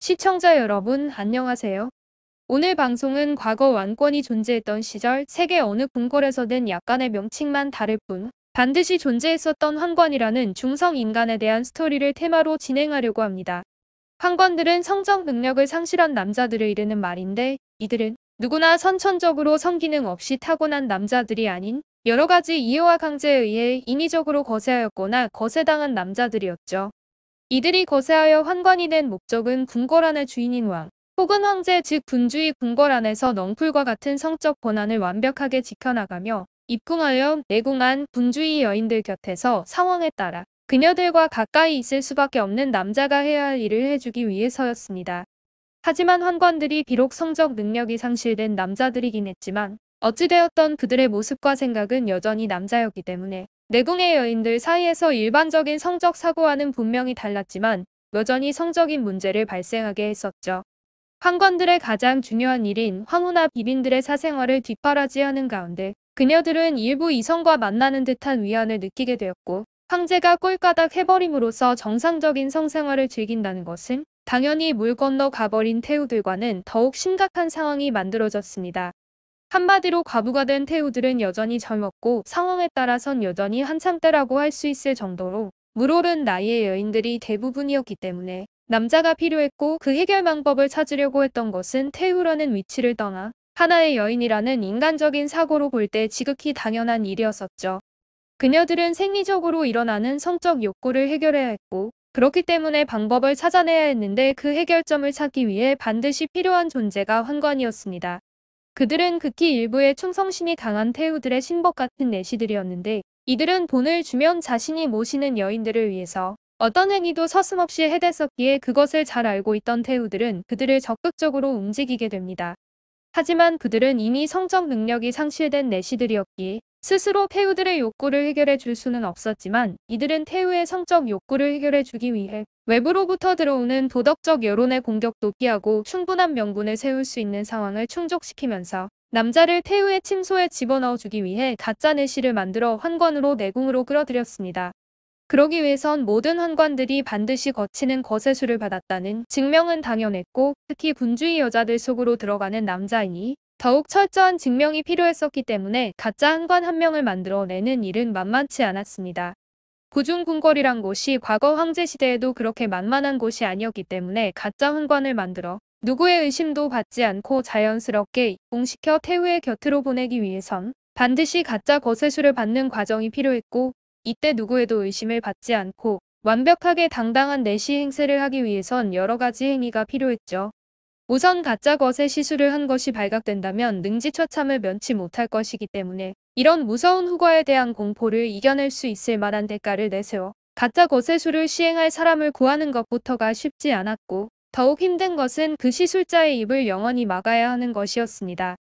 시청자 여러분, 안녕하세요. 오늘 방송은 과거 왕권이 존재했던 시절 세계 어느 궁궐에서든 약간의 명칭만 다를 뿐 반드시 존재했었던 황권이라는 중성 인간에 대한 스토리를 테마로 진행하려고 합니다. 황권들은 성적 능력을 상실한 남자들을 이르는 말인데, 이들은 누구나 선천적으로 성기능 없이 타고난 남자들이 아닌 여러 가지 이유와 강제에 의해 인위적으로 거세하였거나 거세당한 남자들이었죠. 이들이 거세하여 환관이 된 목적은 궁궐 안의 주인인 왕, 혹은 황제 즉 군주의 궁궐 안에서 넝쿨과 같은 성적 권한을 완벽하게 지켜나가며 입궁하여 내궁한 군주의 여인들 곁에서 상황에 따라 그녀들과 가까이 있을 수밖에 없는 남자가 해야 할 일을 해주기 위해서였습니다. 하지만 환관들이 비록 성적 능력이 상실된 남자들이긴 했지만 어찌되었던 그들의 모습과 생각은 여전히 남자였기 때문에 내궁의 여인들 사이에서 일반적인 성적 사고와는 분명히 달랐지만 여전히 성적인 문제를 발생하게 했었죠. 황건들의 가장 중요한 일인 황후나 비빈들의 사생활을 뒷바라지하는 가운데 그녀들은 일부 이성과 만나는 듯한 위안을 느끼게 되었고, 황제가 꼴까닥 해버림으로써 정상적인 성생활을 즐긴다는 것은 당연히 물 건너 가버린 태우들과는 더욱 심각한 상황이 만들어졌습니다. 한마디로 과부가 된 태우들은 여전히 젊었고 상황에 따라선 여전히 한창 때라고 할 수 있을 정도로 물오른 나이의 여인들이 대부분이었기 때문에 남자가 필요했고, 그 해결 방법을 찾으려고 했던 것은 태우라는 위치를 떠나 하나의 여인이라는 인간적인 사고로 볼 때 지극히 당연한 일이었었죠. 그녀들은 생리적으로 일어나는 성적 욕구를 해결해야 했고, 그렇기 때문에 방법을 찾아내야 했는데 그 해결점을 찾기 위해 반드시 필요한 존재가 환관이었습니다. 그들은 극히 일부의 충성심이 강한 태우들의 신복 같은 내시들이었는데, 이들은 돈을 주면 자신이 모시는 여인들을 위해서 어떤 행위도 서슴없이 해댔었기에 그것을 잘 알고 있던 태우들은 그들을 적극적으로 움직이게 됩니다. 하지만 그들은 이미 성적 능력이 상실된 내시들이었기에 스스로 태우들의 욕구를 해결해 줄 수는 없었지만, 이들은 태우의 성적 욕구를 해결해 주기 위해 외부로부터 들어오는 도덕적 여론의 공격도 피하고 충분한 명분을 세울 수 있는 상황을 충족시키면서 남자를 태우의 침소에 집어넣어 주기 위해 가짜 내시를 만들어 환관으로 내궁으로 끌어들였습니다. 그러기 위해선 모든 환관들이 반드시 거치는 거세수를 받았다는 증명은 당연했고, 특히 군주의 여자들 속으로 들어가는 남자이니 더욱 철저한 증명이 필요했었기 때문에 가짜 환관 한 명을 만들어내는 일은 만만치 않았습니다. 부중궁궐이란 곳이 과거 황제시대에도 그렇게 만만한 곳이 아니었기 때문에 가짜 환관을 만들어 누구의 의심도 받지 않고 자연스럽게 입궁시켜 태후의 곁으로 보내기 위해선 반드시 가짜 거세수를 받는 과정이 필요했고, 이때 누구에도 의심을 받지 않고 완벽하게 당당한 내시 행세를 하기 위해선 여러 가지 행위가 필요했죠. 우선 가짜 거세 시술을 한 것이 발각된다면 능지처참을 면치 못할 것이기 때문에 이런 무서운 후과에 대한 공포를 이겨낼 수 있을 만한 대가를 내세워 가짜 거세술을 시행할 사람을 구하는 것부터가 쉽지 않았고, 더욱 힘든 것은 그 시술자의 입을 영원히 막아야 하는 것이었습니다.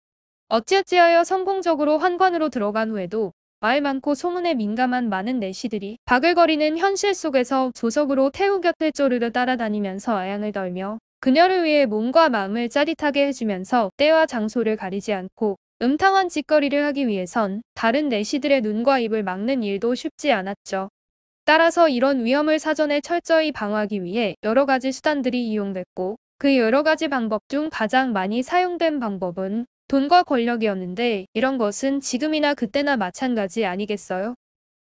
어찌어찌하여 성공적으로 환관으로 들어간 후에도 말 많고 소문에 민감한 많은 내시들이 바글거리는 현실 속에서 조석으로 태우 곁을 쪼르르 따라다니면서 아양을 떨며 그녀를 위해 몸과 마음을 짜릿하게 해주면서 때와 장소를 가리지 않고 음탕한 짓거리를 하기 위해선 다른 내시들의 눈과 입을 막는 일도 쉽지 않았죠. 따라서 이런 위험을 사전에 철저히 방어하기 위해 여러 가지 수단들이 이용됐고, 그 여러 가지 방법 중 가장 많이 사용된 방법은 돈과 권력이었는데, 이런 것은 지금이나 그때나 마찬가지 아니겠어요?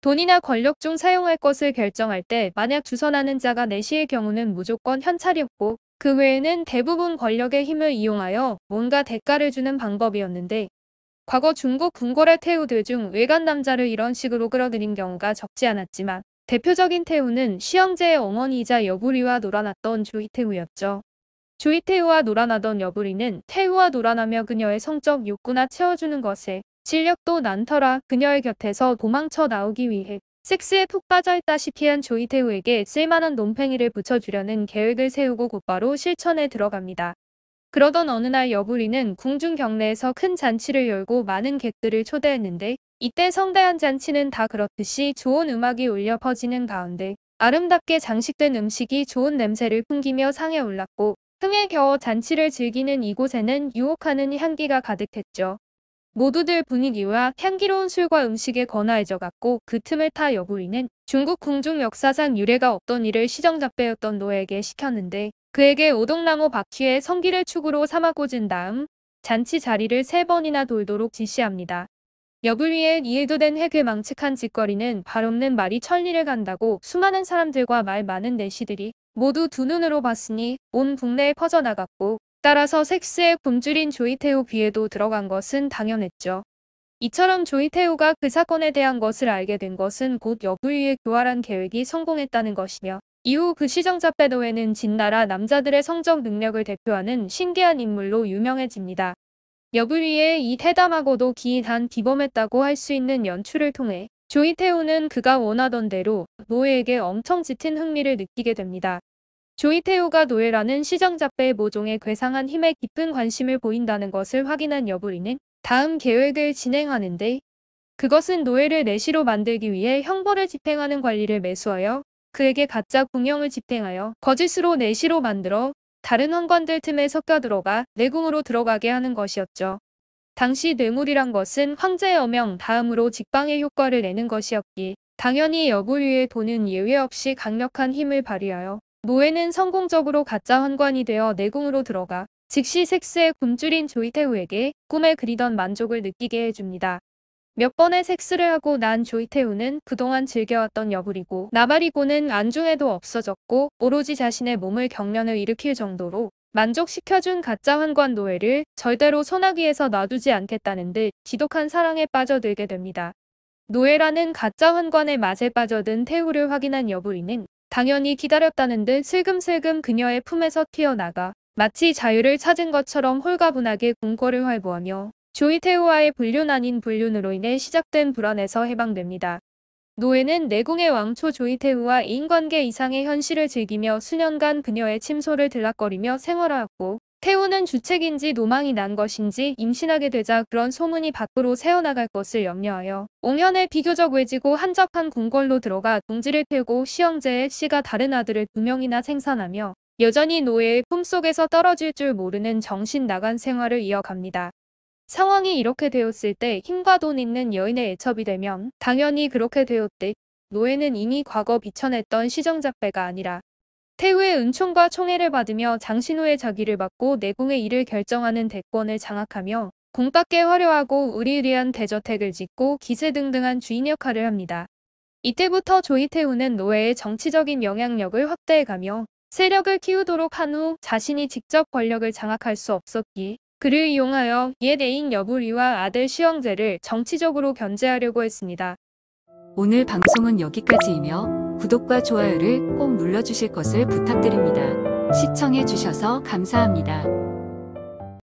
돈이나 권력 중 사용할 것을 결정할 때 만약 주선하는 자가 내시의 경우는 무조건 현찰이었고, 그 외에는 대부분 권력의 힘을 이용하여 뭔가 대가를 주는 방법이었는데, 과거 중국 궁궐의 태우들 중 외간 남자를 이런 식으로 끌어들인 경우가 적지 않았지만 대표적인 태우는 시황제의 어머니이자 여부리와 놀아났던 조이태우였죠. 조이태우와 놀아나던 여부리는 태우와 놀아나며 그녀의 성적 욕구나 채워주는 것에 실력도 난터라 그녀의 곁에서 도망쳐 나오기 위해 섹스에 푹 빠져있다시피 한 조이태우에게 쓸만한 논팽이를 붙여주려는 계획을 세우고 곧바로 실천에 들어갑니다. 그러던 어느 날 여부리는 궁중 경내에서 큰 잔치를 열고 많은 객들을 초대했는데, 이때 성대한 잔치는 다 그렇듯이 좋은 음악이 울려 퍼지는 가운데 아름답게 장식된 음식이 좋은 냄새를 풍기며 상에 올랐고, 흥에 겨워 잔치를 즐기는 이곳에는 유혹하는 향기가 가득했죠. 모두들 분위기와 향기로운 술과 음식에 권하해져갔고, 그 틈을 타 여부리는 중국 궁중 역사상 유례가 없던 일을 시정잡배였던 노에게 시켰는데, 그에게 오동나무 바퀴에 성기를 축으로 삼아 꽂은 다음 잔치 자리를 3번이나 돌도록 지시합니다. 엽을 위해 이해도된 해괴망측한 짓거리는 발없는 말이 천리를 간다고 수많은 사람들과 말 많은 내시들이 모두 두 눈으로 봤으니 온 국내에 퍼져나갔고, 따라서 섹스의 굶주린 조이태우 귀에도 들어간 것은 당연했죠. 이처럼 조이태우가 그 사건에 대한 것을 알게 된 것은 곧 엽을 위해 교활한 계획이 성공했다는 것이며, 이후 그 시정잡배 노예는 진나라 남자들의 성적 능력을 대표하는 신기한 인물로 유명해집니다. 엽을 위해 이 대담하고도 기이한 비범했다고 할 수 있는 연출을 통해 조이태우는 그가 원하던 대로 노예에게 엄청 짙은 흥미를 느끼게 됩니다. 조이태우가 노예라는 시정잡배의 모종에 괴상한 힘에 깊은 관심을 보인다는 것을 확인한 여부리는 다음 계획을 진행하는데, 그것은 노예를 내시로 만들기 위해 형벌을 집행하는 관리를 매수하여 그에게 가짜 궁형을 집행하여 거짓으로 내시로 만들어 다른 환관들 틈에 섞여 들어가 내궁으로 들어가게 하는 것이었죠. 당시 뇌물이란 것은 황제의 어명 다음으로 직방의 효과를 내는 것이었기에 당연히 여부류의 돈은 예외 없이 강력한 힘을 발휘하여 노예는 성공적으로 가짜 환관이 되어 내궁으로 들어가 즉시 섹스에 굶주린 조이태우에게 꿈에 그리던 만족을 느끼게 해줍니다. 몇 번의 섹스를 하고 난 조이태우는 그동안 즐겨왔던 여부리고 나발이고는 안중에도 없어졌고, 오로지 자신의 몸을 경련을 일으킬 정도로 만족시켜준 가짜 환관 노예를 절대로 소나기에서 놔두지 않겠다는 듯 지독한 사랑에 빠져들게 됩니다. 노예라는 가짜 환관의 맛에 빠져든 태우를 확인한 여부리는 당연히 기다렸다는 듯 슬금슬금 그녀의 품에서 튀어나가 마치 자유를 찾은 것처럼 홀가분하게 궁궐을 활보하며 조이태우와의 불륜 아닌 불륜으로 인해 시작된 불안에서 해방됩니다. 노예는 내궁의 왕초 조이태우와 인관계 이상의 현실을 즐기며 수년간 그녀의 침소를 들락거리며 생활하였고, 태우는 주책인지 노망이 난 것인지 임신하게 되자 그런 소문이 밖으로 새어나갈 것을 염려하여 옹현에 비교적 외지고 한적한 궁궐로 들어가 동지를 패고 시형제의 씨가 다른 아들을 2명이나 생산하며 여전히 노예의 품속에서 떨어질 줄 모르는 정신 나간 생활을 이어갑니다. 상황이 이렇게 되었을 때 힘과 돈 있는 여인의 애첩이 되면 당연히 그렇게 되었듯, 노예는 이미 과거 비천했던 시정잡배가 아니라 태후의 은총과 총애를 받으며 장신후의 자기를 받고 내궁의 일을 결정하는 대권을 장악하며 공밖에 화려하고 의리의리한 대저택을 짓고 기세등등한 주인 역할을 합니다. 이때부터 조이태우는 노예의 정치적인 영향력을 확대해가며 세력을 키우도록 한 후 자신이 직접 권력을 장악할 수 없었기에 그를 이용하여 옛 애인 여부리와 아들 시형제를 정치적으로 견제하려고 했습니다. 오늘 방송은 여기까지이며 구독과 좋아요를 꼭 눌러주실 것을 부탁드립니다. 시청해주셔서 감사합니다.